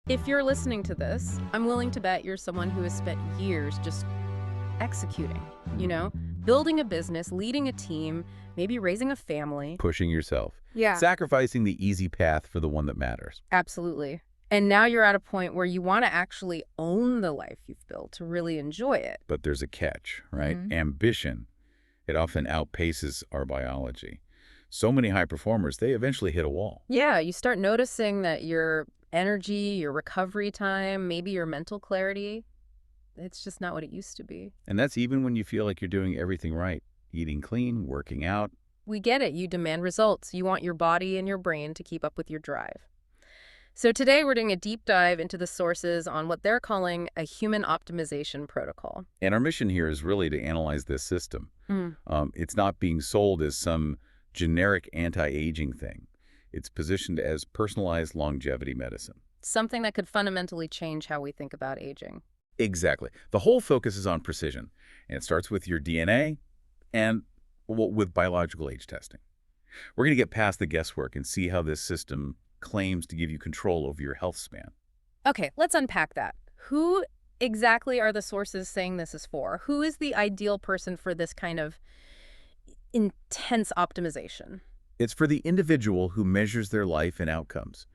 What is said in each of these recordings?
If you're listening to this, I'm willing to bet you're someone who has spent years just executing, you know, building a business, leading a team, maybe raising a family. Pushing yourself. Yeah, Sacrificing the easy path for the one that matters. absolutely. And now you're at a point where you want to actually own the life you've built to really enjoy it. But there's a catch, right? Ambition. It often outpaces our biology. So many high performers, they eventually hit a wall. Yeah, you start noticing that your energy, your recovery time, maybe your mental clarity, it's just not what it used to be. And that's even when you feel like you're doing everything right. Eating clean, working out. We get it. You demand results. You want your body and your brain to keep up with your drive. So today we're doing a deep dive into the sources on what they're calling a human optimization protocol. And our mission here is really to analyze this system. Mm. It's not being sold as some generic anti-aging thing. It's positioned as personalized longevity medicine. Something that could fundamentally change how we think about aging. Exactly. The whole focus is on precision. And it starts with your DNA and with biological age testing. We're going to get past the guesswork and see how this system claims to give you control over your health span. Okay, let's unpack that. Who exactly are the sources saying this is for? Who is the ideal person for this kind of intense optimization? It's for the individual who measures their life and outcomes.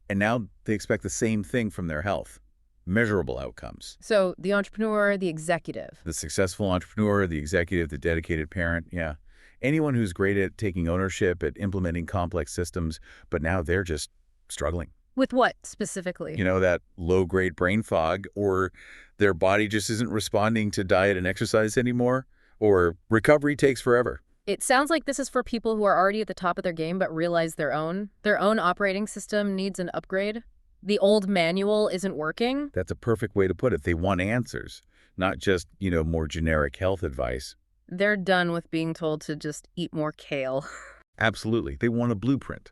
And now they expect the same thing from their health. Measurable outcomes. So the entrepreneur, the executive. The successful entrepreneur, the executive, the dedicated parent, yeah. Anyone who's great at taking ownership, at implementing complex systems, but now they're just struggling. With what specifically? You know, that low-grade brain fog, or their body just isn't responding to diet and exercise anymore, or recovery takes forever. It sounds like this is for people who are already at the top of their game but realize their own operating system needs an upgrade. The old manual isn't working. That's a perfect way to put it. They want answers, not just, more generic health advice. They're done with being told to just eat more kale. Absolutely. They want a blueprint,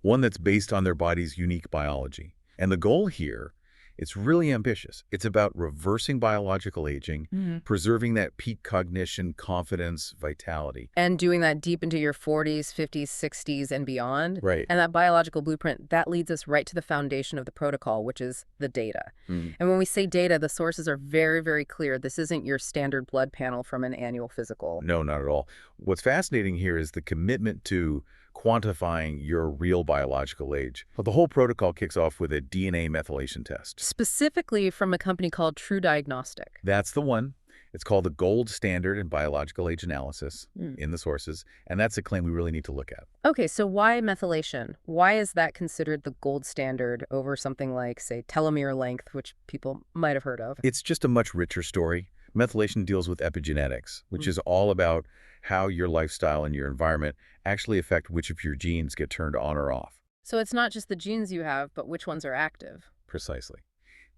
one that's based on their body's unique biology. And the goal here, it's really ambitious. It's about reversing biological aging, preserving that peak cognition, confidence, vitality. And doing that deep into your 40s, 50s, 60s, and beyond. Right. And that biological blueprint, that leads us right to the foundation of the protocol, which is the data. And when we say data, the sources are very, very clear. This isn't your standard blood panel from an annual physical. No, not at all. What's fascinating here is the commitment to quantifying your real biological age. But the whole protocol kicks off with a DNA methylation test. Specifically from a company called True Diagnostic. That's the one. It's called the gold standard in biological age analysis in the sources, and that's a claim we really need to look at. Okay, so why methylation? Why is that considered the gold standard over something like, say, telomere length, which people might have heard of? It's just a much richer story. Methylation deals with epigenetics, which is all about how your lifestyle and your environment actually affect which of your genes get turned on or off. So it's not just the genes you have, but which ones are active. Precisely.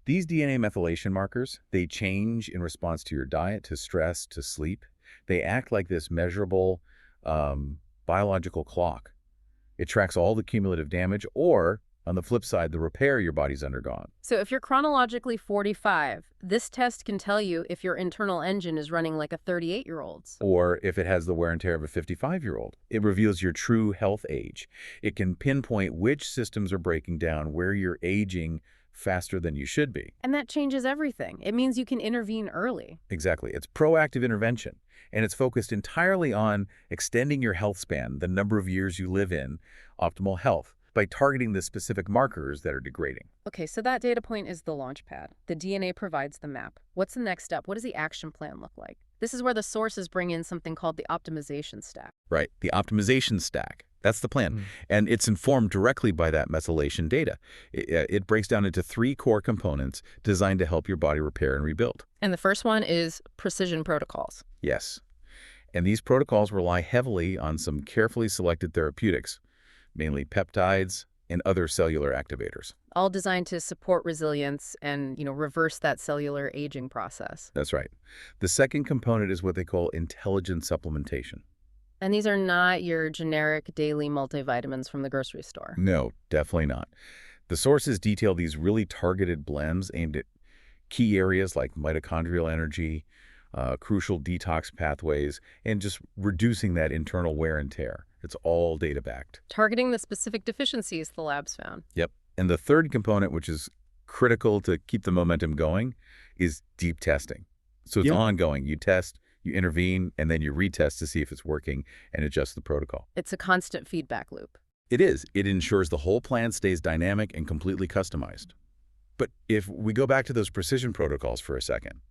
These DNA methylation markers, they change in response to your diet, to stress, to sleep. They act like this measurable biological clock. It tracks all the cumulative damage or, on the flip side, the repair your body's undergone. So if you're chronologically 45, this test can tell you if your internal engine is running like a 38-year-old's. Or if it has the wear and tear of a 55-year-old. It reveals your true health age. It can pinpoint which systems are breaking down, where you're aging faster than you should be. And that changes everything. It means you can intervene early. Exactly. It's proactive intervention, and it's focused entirely on extending your health span, the number of years you live in optimal health, by targeting the specific markers that are degrading. Okay, so that data point is the launch pad. The DNA provides the map. What's the next step? What does the action plan look like? This is where the sources bring in something called the optimization stack. Right, the optimization stack. That's the plan. And it's informed directly by that methylation data. It breaks down into 3 core components designed to help your body repair and rebuild. And the first one is precision protocols. Yes. And these protocols rely heavily on some carefully selected therapeutics, mainly peptides and other cellular activators. All designed to support resilience and, reverse that cellular aging process. That's right. The second component is what they call intelligent supplementation. And these are not your generic daily multivitamins from the grocery store. No, definitely not. The sources detail these really targeted blends aimed at key areas like mitochondrial energy, crucial detox pathways, and just reducing that internal wear and tear. It's all data-backed. Targeting the specific deficiencies the labs found. Yep. And the third component, which is critical to keep the momentum going is deep testing. So it's Yeah. ongoing. You test, you intervene, and then you retest to see if it's working and adjust the protocol. It's a constant feedback loop. It is. It ensures the whole plan stays dynamic and completely customized. But if we go back to those precision protocols for a second,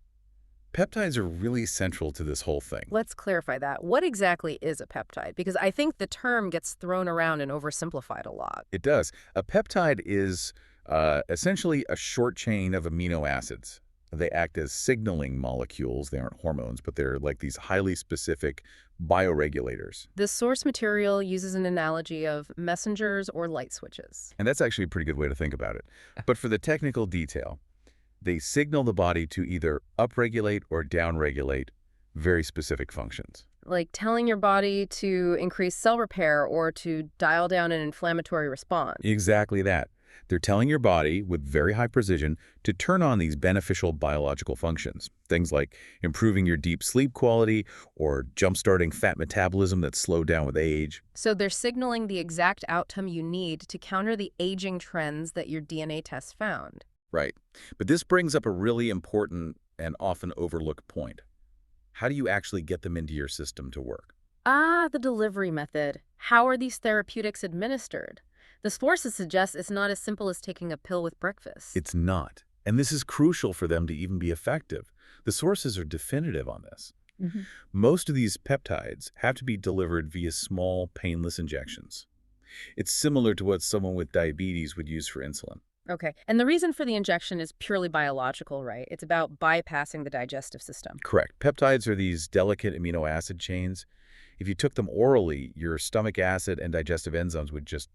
peptides are really central to this whole thing. Let's clarify that. What exactly is a peptide? Because I think the term gets thrown around and oversimplified a lot. It does. A peptide is essentially a short chain of amino acids. They act as signaling molecules. They aren't hormones, but they're like these highly specific bioregulators. The source material uses an analogy of messengers or light switches. And that's actually a pretty good way to think about it. But for the technical detail, they signal the body to either upregulate or downregulate very specific functions. Like telling your body to increase cell repair or to dial down an inflammatory response. Exactly that. They're telling your body, with very high precision, to turn on these beneficial biological functions. Things like improving your deep sleep quality or jump-starting fat metabolism that's slowed down with age. So they're signaling the exact outcome you need to counter the aging trends that your DNA tests found. Right. But this brings up a really important and often overlooked point. How do you actually get them into your system to work? The delivery method. How are these therapeutics administered? The sources suggest it's not as simple as taking a pill with breakfast. It's not. And this is crucial for them to even be effective. The sources are definitive on this. Mhm. Most of these peptides have to be delivered via small, painless injections. It's similar to what someone with diabetes would use for insulin. Okay. And the reason for the injection is purely biological, right? It's about bypassing the digestive system. Correct. Peptides are these delicate amino acid chains. If you took them orally, your stomach acid and digestive enzymes would just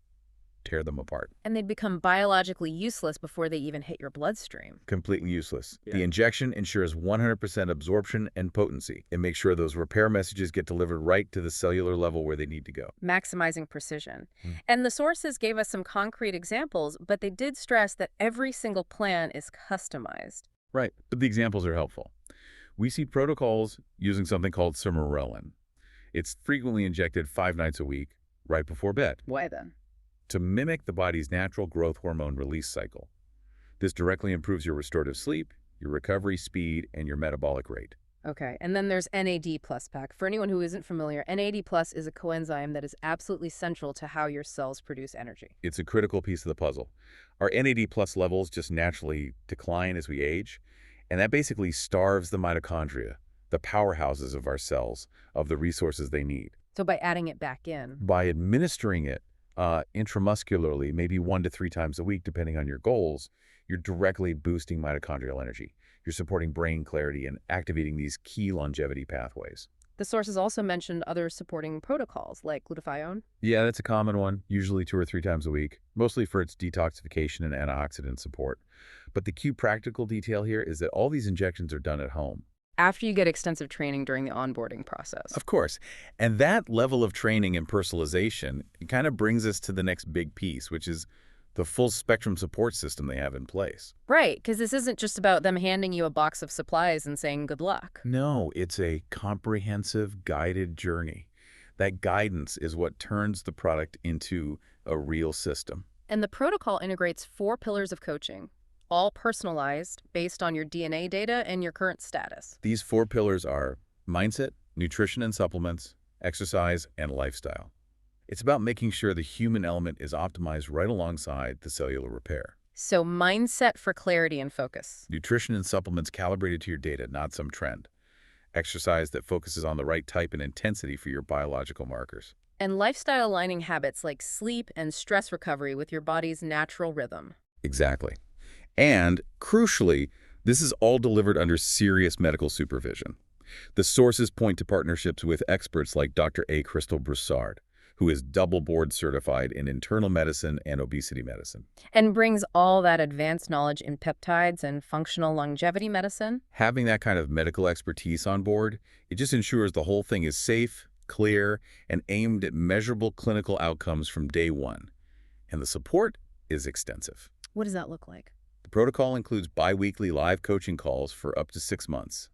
tear them apart. And they'd become biologically useless before they even hit your bloodstream. Completely useless. Yeah. The injection ensures 100% absorption and potency. It makes sure those repair messages get delivered right to the cellular level where they need to go. Maximizing precision. Mm. And the sources gave us some concrete examples, but they did stress that every single plan is customized. Right. But the examples are helpful. We see protocols using something called sermorelin. It's frequently injected 5 nights a week, right before bed, Why then? to mimic the body's natural growth hormone release cycle. This directly improves your restorative sleep, your recovery speed, and your metabolic rate. Okay, and then there's NAD plus pack. For anyone who isn't familiar, NAD plus is a coenzyme that is absolutely central to how your cells produce energy. It's a critical piece of the puzzle. Our NAD plus levels just naturally decline as we age, and that basically starves the mitochondria, the powerhouses of our cells, of the resources they need. So by adding it back in, By administering it intramuscularly, maybe 1 to 3 times a week, depending on your goals, you're directly boosting mitochondrial energy. You're supporting brain clarity and activating these key longevity pathways. the sources also mentioned other supporting protocols like glutathione. Yeah, that's a common one, usually 2 or 3 times a week, mostly for its detoxification and antioxidant support. But the key practical detail here is that all these injections are done at home. After you get extensive training during the onboarding process. Of course. And that level of training and personalization kind of brings us to the next big piece, which is the full spectrum support system they have in place. Right, because this isn't just about them handing you a box of supplies and saying good luck. No, it's a comprehensive guided journey. That guidance is what turns the product into a real system. And the protocol integrates 4 pillars of coaching, all personalized based on your DNA data and your current status. These 4 pillars are mindset, nutrition and supplements, exercise, and lifestyle. It's about making sure the human element is optimized right alongside the cellular repair. So mindset for clarity and focus. Nutrition and supplements calibrated to your data, not some trend. Exercise that focuses on the right type and intensity for your biological markers. And lifestyle aligning habits like sleep and stress recovery with your body's natural rhythm. Exactly. And, crucially, this is all delivered under serious medical supervision. The sources point to partnerships with experts like Dr. A. Crystal Broussard, who is double board certified in internal medicine and obesity medicine. And brings all that advanced knowledge in peptides and functional longevity medicine. Having that kind of medical expertise on board, it just ensures the whole thing is safe, clear, and aimed at measurable clinical outcomes from day one. And the support is extensive. What does that look like? The protocol includes bi-weekly live coaching calls for up to 6 months.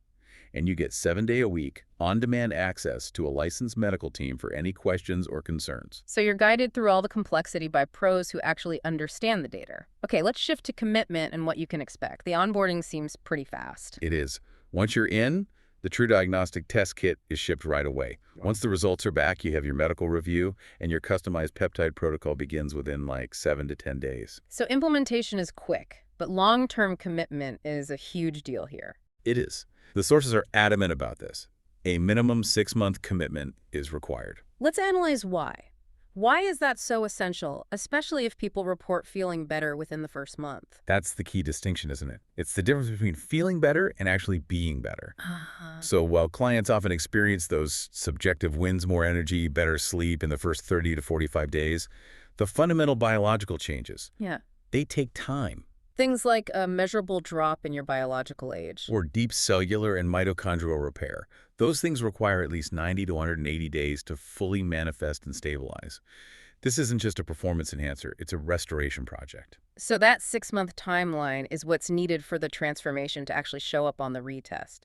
and you get 7-day-a-week, on-demand access to a licensed medical team for any questions or concerns. So you're guided through all the complexity by pros who actually understand the data. Okay, let's shift to commitment and what you can expect. The onboarding seems pretty fast. It is. Once you're in, the True Diagnostic Test Kit is shipped right away. Once the results are back, you have your medical review, and your customized peptide protocol begins within like 7 to 10 days. So implementation is quick, but long-term commitment is a huge deal here. It is. The sources are adamant about this. A minimum 6-month commitment is required. Let's analyze why. Why is that so essential, especially if people report feeling better within the first month? That's the key distinction, isn't it? It's the difference between feeling better and actually being better. So while clients often experience those subjective wins, more energy, better sleep in the first 30 to 45 days, the fundamental biological changes, Yeah. they take time. Things like a measurable drop in your biological age. Or deep cellular and mitochondrial repair. Those things require at least 90 to 180 days to fully manifest and stabilize. This isn't just a performance enhancer, it's a restoration project. So that 6-month timeline is what's needed for the transformation to actually show up on the retest.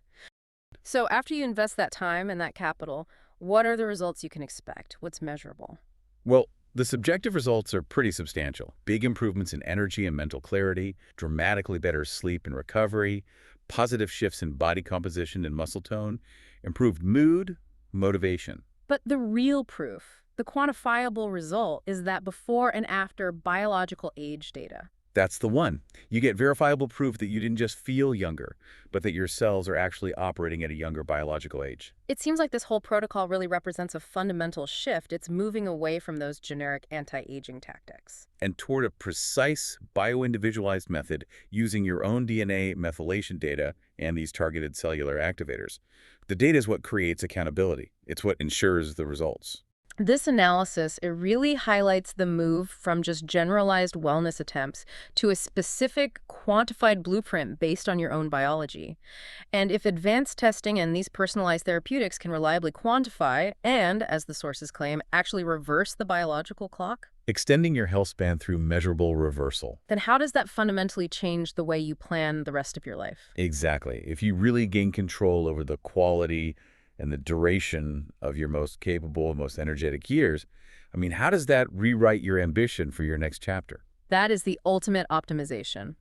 So after you invest that time and that capital, what are the results you can expect? What's measurable? Well, the subjective results are pretty substantial. Big improvements in energy and mental clarity, dramatically better sleep and recovery, positive shifts in body composition and muscle tone, improved mood, motivation. But the real proof, the quantifiable result, is that before and after biological age data. That's the one. You get verifiable proof that you didn't just feel younger, but that your cells are actually operating at a younger biological age. It seems like this whole protocol really represents a fundamental shift. It's moving away from those generic anti-aging tactics. And toward a precise, bio-individualized method using your own DNA methylation data and these targeted cellular activators. The data is what creates accountability. It's what ensures the results. This analysis, it really highlights the move from just generalized wellness attempts to a specific quantified blueprint based on your own biology. And if advanced testing and these personalized therapeutics can reliably quantify and, as the sources claim, actually reverse the biological clock, Extending your health span through measurable reversal. then how does that fundamentally change the way you plan the rest of your life? Exactly. If you really gain control over the quality and the duration of your most capable, most energetic years, how does that rewrite your ambition for your next chapter? That is the ultimate optimization.